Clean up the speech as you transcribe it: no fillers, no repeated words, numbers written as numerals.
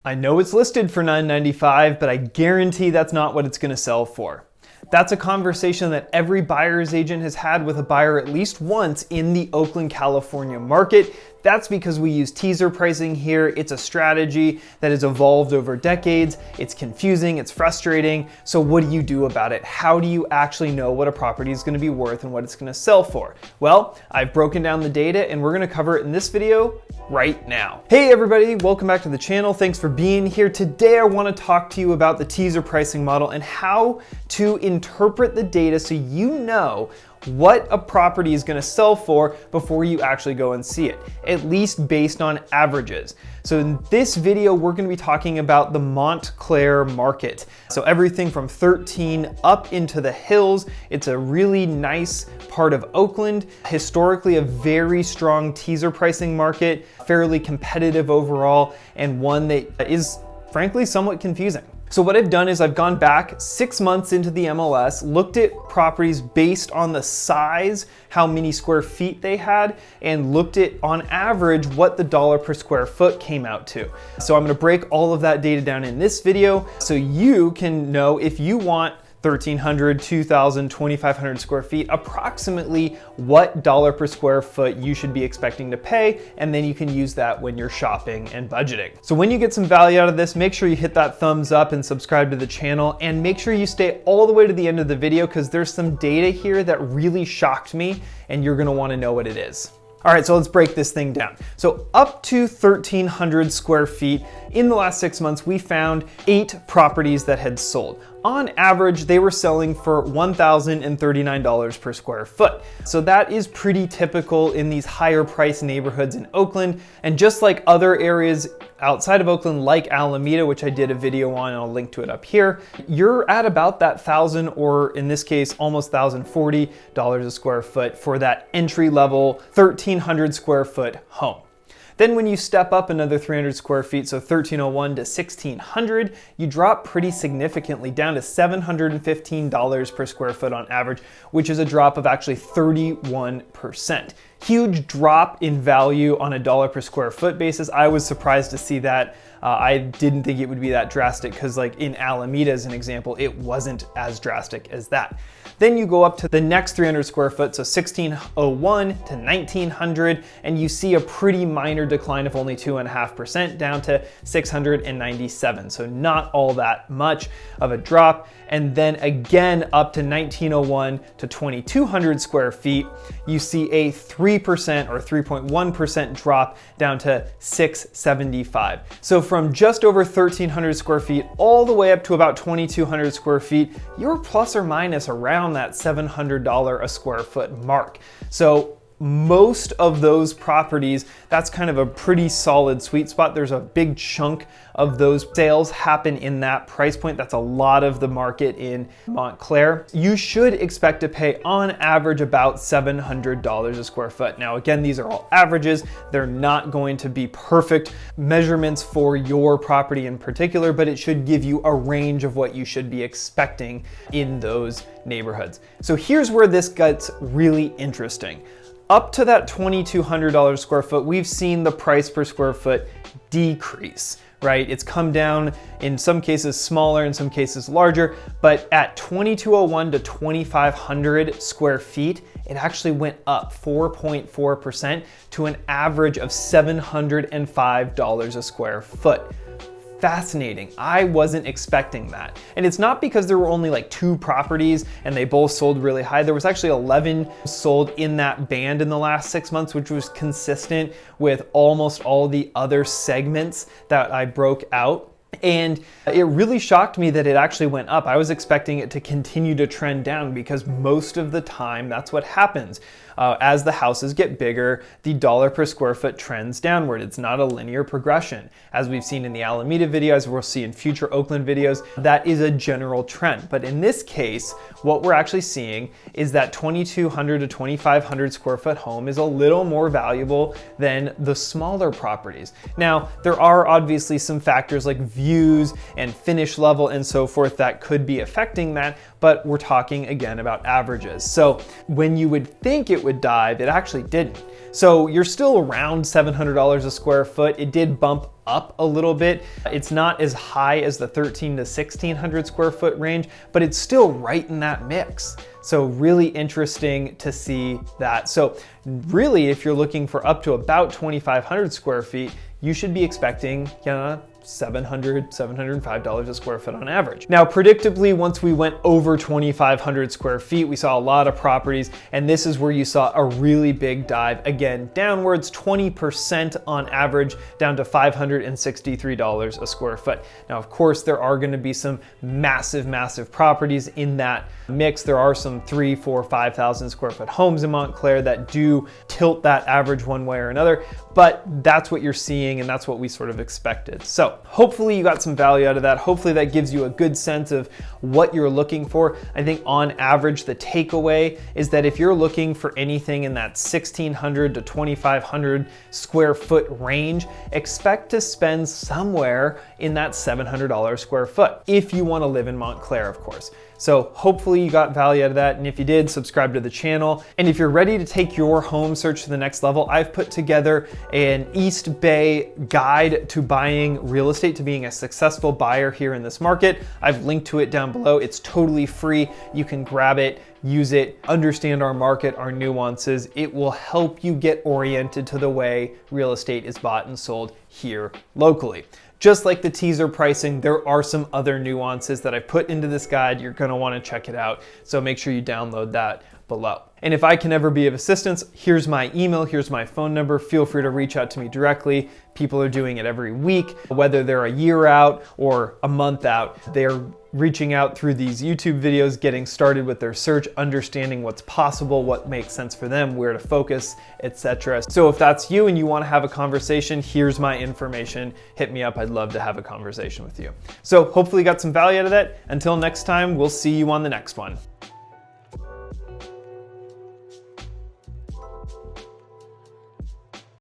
I know it's listed for $995, but I guarantee that's not what it's going to sell for. That's a conversation that every buyer's agent has had with a buyer at least once in the Oakland, California market. That's because we use teaser pricing here. It's a strategy that has evolved over decades. It's confusing, it's frustrating. So what do you do about it? How do you actually know what a property is going to be worth and what it's going to sell for? Well, I've broken down the data and we're going to cover it in this video right now. Hey everybody, welcome back to the channel. Thanks for being here. Today I want to talk to you about the teaser pricing model and how to interpret the data so you know what a property is going to sell for before you actually go and see it, at least based on averages. So in this video, we're going to be talking about the Montclair market. So everything from 13 up into the hills. It's a really nice part of Oakland, historically a very strong teaser pricing market, fairly competitive overall, and one that is frankly somewhat confusing. So what I've done is I've gone back 6 months into the MLS, looked at properties based on the size, how many square feet they had, and looked at on average what the dollar per square foot came out to. So I'm gonna break all of that data down in this video so you can know if you want 1,300, 2,000, 2,500 square feet, approximately what dollar per square foot you should be expecting to pay, and then you can use that when you're shopping and budgeting. So when you get some value out of this, make sure you hit that thumbs up and subscribe to the channel, and make sure you stay all the way to the end of the video because there's some data here that really shocked me, and you're gonna wanna know what it is. All right, so let's break this thing down. So up to 1,300 square feet, in the last 6 months, we found 8 properties that had sold. On average, they were selling for $1,039 per square foot. So that is pretty typical in these higher price neighborhoods in Oakland. And just like other areas outside of Oakland, like Alameda, which I did a video on, and I'll link to it up here, you're at about that $1,000, or in this case, almost $1,040 a square foot for that entry level 1,300 square foot home. Then when you step up another 300 square feet, so 1,301 to 1,600, you drop pretty significantly down to $715 per square foot on average, which is a drop of actually 31%. Huge drop in value on a dollar per square foot basis. I was surprised to see that. I didn't think it would be that drastic because like in Alameda as an example, it wasn't as drastic as that. Then you go up to the next 300 square foot, so 1,601 to 1,900, and you see a pretty minor decline of only 2.5% down to 697. So not all that much of a drop. And then again up to 1,901 to 2,200 square feet, you see a 3% or 3.1% drop down to 675. So from just over 1,300 square feet all the way up to about 2,200 square feet, you're plus or minus around that $700 a square foot mark. So most of those properties, that's kind of a pretty solid sweet spot. There's a big chunk of those sales happen in that price point. That's a lot of the market in Montclair. You should expect to pay on average about $700 a square foot. Now, again, these are all averages. They're not going to be perfect measurements for your property in particular, but it should give you a range of what you should be expecting in those neighborhoods. So here's where this gets really interesting. Up to that $2,200 square foot, we've seen the price per square foot decrease, right? It's come down in some cases smaller, in some cases larger, but at 2,201 to 2,500 square feet, it actually went up 4.4% to an average of $705 a square foot. Fascinating. I wasn't expecting that. And it's not because there were only like 2 properties and they both sold really high. There was actually 11 sold in that band in the last 6 months, which was consistent with almost all the other segments that I broke out. And it really shocked me that it actually went up. I was expecting it to continue to trend down because most of the time that's what happens. As the houses get bigger, the dollar per square foot trends downward. It's not a linear progression. As we've seen in the Alameda video, as we'll see in future Oakland videos, that is a general trend. But in this case, what we're actually seeing is that 2,200 to 2,500 square foot home is a little more valuable than the smaller properties. Now, there are obviously some factors like views and finish level and so forth that could be affecting that, but we're talking again about averages. So when you would think it would dive, it actually didn't. So you're still around $700 a square foot. It did bump up a little bit. It's not as high as the 1,300 to 1,600 square foot range, but it's still right in that mix. So really interesting to see that. So really, if you're looking for up to about 2,500 square feet, you should be expecting, $700, $705 a square foot on average. Now, predictably, once we went over 2,500 square feet, we saw a lot of properties, and this is where you saw a really big dive, again, downwards 20% on average, down to $563 a square foot. Now, of course, there are gonna be some massive properties in that mix. There are some 3,000, 4,000, 5,000 square foot homes in Montclair that do tilt that average one way or another, but that's what you're seeing and that's what we sort of expected. So hopefully you got some value out of that. Hopefully that gives you a good sense of what you're looking for. I think on average, the takeaway is that if you're looking for anything in that 1,600 to 2,500 square foot range, expect to spend somewhere in that $700 square foot, if you want to live in Montclair, of course. So hopefully you got value out of that, and if you did, subscribe to the channel. And if you're ready to take your home search to the next level, I've put together an East Bay guide to buying real estate, to being a successful buyer here in this market. I've linked to it down below. It's totally free. You can grab it, use it, understand our market, our nuances. It will help you get oriented to the way real estate is bought and sold here locally. Just like the teaser pricing, there are some other nuances that I put into this guide. You're gonna wanna check it out. So make sure you download that below. And if I can ever be of assistance, here's my email, here's my phone number. Feel free to reach out to me directly. People are doing it every week, whether they're a year out or a month out. They're reaching out through these YouTube videos, getting started with their search, understanding what's possible, what makes sense for them, where to focus, etc. So if that's you and you want to have a conversation, here's my information. Hit me up. I'd love to have a conversation with you. So hopefully you got some value out of that. Until next time, we'll see you on the next one.